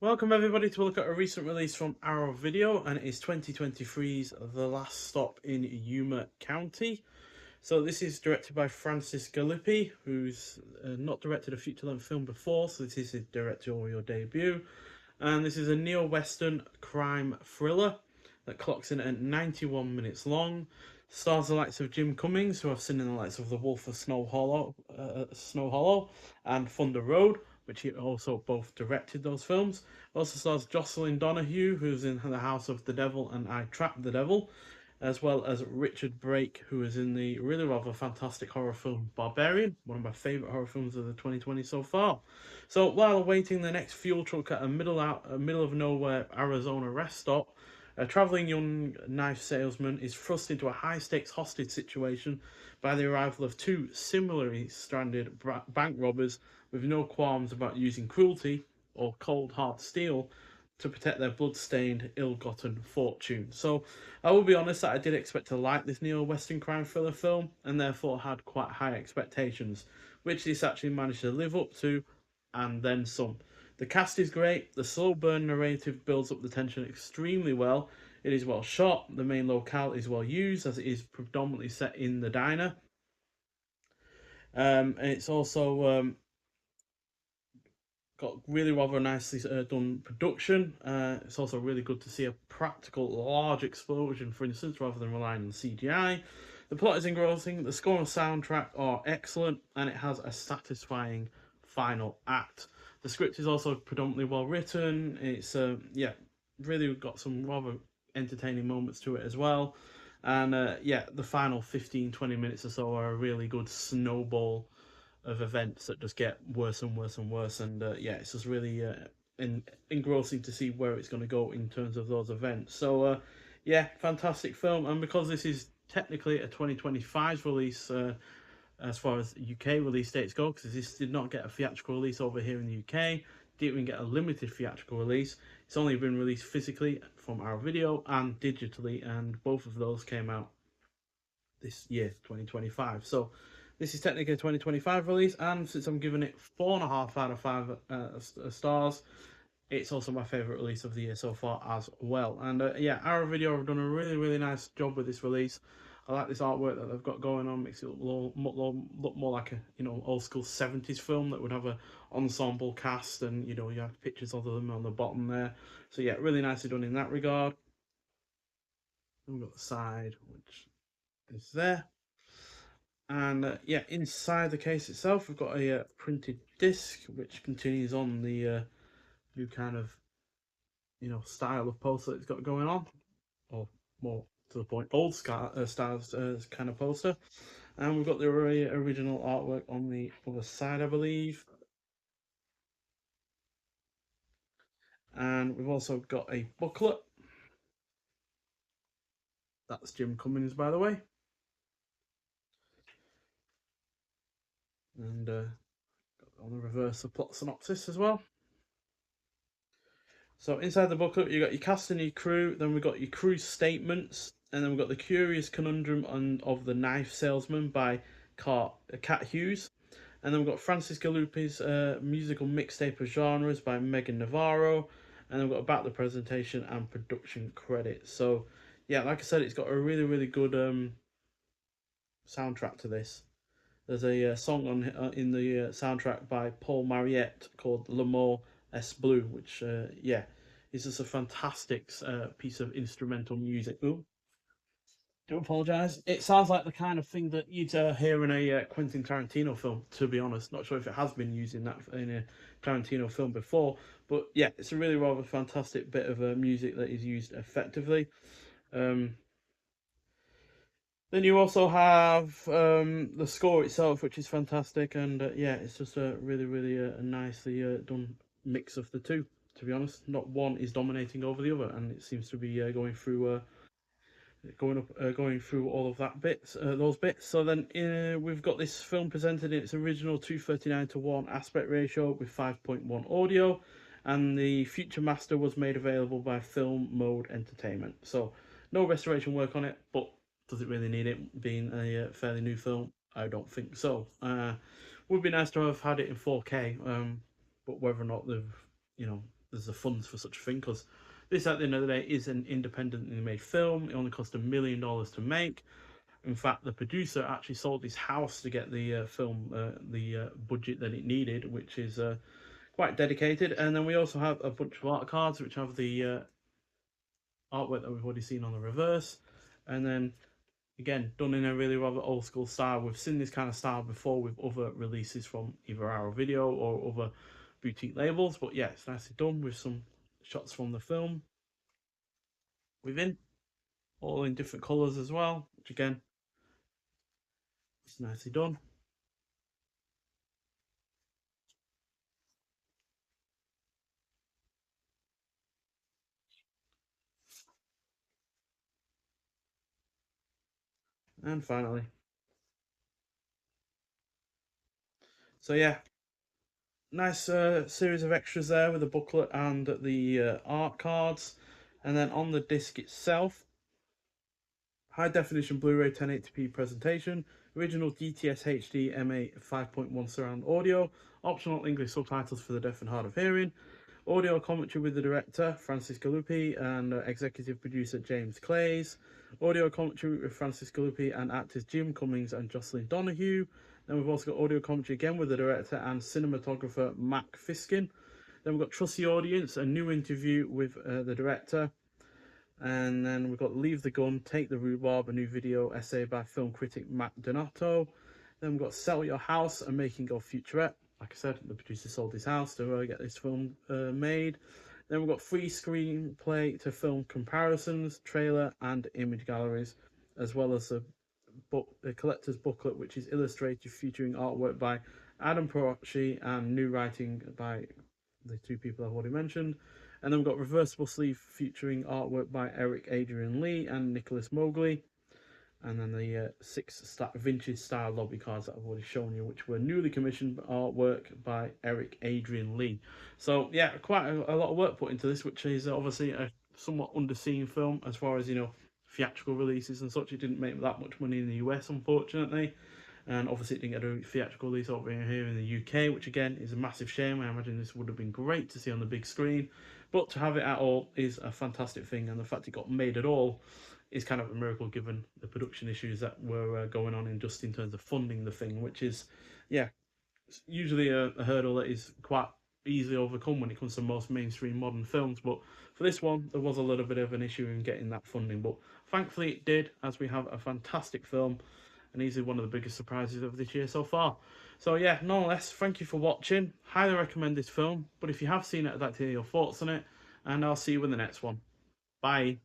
Welcome everybody to look at a recent release from Arrow Video, and it is 2023's The Last Stop in Yuma County. So this is directed by Francis Galippi, who's not directed a feature-length film before, so this is his directorial debut. And this is a neo-western crime thriller that clocks in at 91 minutes long. Stars the likes of Jim Cummings, who I've seen in the likes of The Wolf of Snow Hollow, and Thunder Road, which he also both directed those films. Also stars Jocelyn Donahue, who's in The House of the Devil and I Trapped the Devil, as well as Richard Brake, who is in the really rather fantastic horror film Barbarian, one of my favourite horror films of the 2020 so far. So while awaiting the next fuel truck at a middle of nowhere Arizona rest stop, a travelling young knife salesman is thrust into a high-stakes hostage situation by the arrival of two similarly stranded bank robbers with no qualms about using cruelty or cold hard steel to protect their blood-stained, ill-gotten fortune. So I will be honest that I did expect to like this neo-western crime thriller film, and therefore had quite high expectations, which this actually managed to live up to, and then some. The cast is great, the slow burn narrative builds up the tension extremely well, it is well shot, the main locale is well used as it is predominantly set in the diner. And it's also got really rather nicely done production. It's also really good to see a practical large explosion, for instance, rather than relying on CGI. The plot is engrossing, the score and soundtrack are excellent, and it has a satisfying final act. The script is also predominantly well written. It's yeah, really got some rather entertaining moments to it as well. And yeah, the final 15-20 minutes or so are a really good snowball of events that just get worse and worse and worse. And yeah, it's just really engrossing to see where it's going to go in terms of those events. So yeah, fantastic film. And because this is technically a 2025 release, as far as UK release dates go, because this did not get a theatrical release over here in the UK, didn't even get a limited theatrical release. It's only been released physically from our video and digitally, and both of those came out this year, 2025. So this is technically a 2025 release, and since I'm giving it 4.5 out of 5 stars, it's also my favourite release of the year so far as well. And yeah, Arrow Video have done a really nice job with this release. I like this artwork that they've got going on. Makes it look more like a old school 70s film that would have a ensemble cast, and you have pictures of them on the bottom there. So yeah, really nicely done in that regard. And we've got the side, which is there. And yeah, inside the case itself, we've got a printed disc, which continues on the new kind of style of poster it's got going on, or more to the point, old styles kind of poster. And we've got the original artwork on the other side, I believe. And we've also got a booklet. That's Jim Cummings, by the way. And on the reverse, the plot synopsis as well. So inside the booklet, you got your cast and your crew. Then we've got your crew statements, and then we've got the curious conundrum of the knife salesman by Cat Hughes, and then we've got Francis Galuppi's musical mixtape of genres by Megan Navarro, and then we've got about the presentation and production credits. So yeah, like I said, it's got a really good soundtrack to this. There's a song on in the soundtrack by Paul Mariette called L'amour est bleu, which yeah, is just a fantastic piece of instrumental music. Ooh, do apologise. It sounds like the kind of thing that you'd hear in a Quentin Tarantino film. To be honest, not sure if it has been used in a Tarantino film before, but yeah, it's a really rather fantastic bit of music that is used effectively. Um, Then you also have the score itself, which is fantastic, and yeah, it's just a really a nicely done mix of the two. To be honest, not one is dominating over the other, and it seems to be going through all of those bits. So then we've got this film presented in its original 2:39:1 aspect ratio with 5.1 audio, and the Future Master was made available by Film Mode Entertainment. So no restoration work on it, but does it really need it? Being a fairly new film, I don't think so. Would be nice to have had it in 4K, but whether or not they've there's the funds for such a thing, because this at the end of the day is an independently made film. It only cost $1 million to make. In fact, the producer actually sold his house to get the film the budget that it needed, which is quite dedicated. And then we also have a bunch of art cards which have the artwork that we've already seen on the reverse, and then again done in a really rather old school style. We've seen this kind of style before with other releases from either Arrow Video or other boutique labels, but yeah, it's nicely done with some shots from the film within, all in different colors as well, which again, it's nicely done. And finally, so yeah, nice series of extras there with the booklet and the art cards. And then on the disc itself, high definition Blu-ray 1080p presentation, original DTS HD MA 5.1 surround audio, optional English subtitles for the deaf and hard of hearing, audio commentary with the director Francis Galuppi and executive producer James Clays, audio commentary with Francis Galuppi and actors Jim Cummings and Jocelyn Donahue. Then we've also got audio commentary again with the director and cinematographer Mac Fiskin. Then we've got Trust the Audience, a new interview with the director. And then we've got Leave the Gun, Take the Rhubarb, a new video essay by film critic Matt Donato. Then we've got Sell Your House, a making of featurette. Like I said, the producer sold his house to get this film made. Then we've got free screenplay to film comparisons, trailer and image galleries, as well as a collector's booklet which is illustrated featuring artwork by Adam Perochi and new writing by the two people I've already mentioned. And then we've got reversible sleeve featuring artwork by Eric Adrian Lee and Nicholas Mowgli. And then the vintage style lobby cards that I've already shown you, which were newly commissioned artwork by Eric Adrian Lee. So yeah, quite a lot of work put into this, which is obviously a somewhat underseen film as far as, you know, theatrical releases and such. It didn't make that much money in the US, unfortunately. And obviously it didn't get a theatrical release over here in the UK, which again is a massive shame. I imagine this would have been great to see on the big screen, but to have it at all is a fantastic thing, and the fact it got made at all is kind of a miracle given the production issues that were going on in just in terms of funding the thing, which is, yeah, usually a hurdle that is quite easily overcome when it comes to most mainstream modern films. But for this one, there was a little bit of an issue in getting that funding, but thankfully it did, as we have a fantastic film and easily one of the biggest surprises of this year so far. So yeah, nonetheless, thank you for watching. Highly recommend this film, but if you have seen it, I'd like to hear your thoughts on it, and I'll see you in the next one. Bye.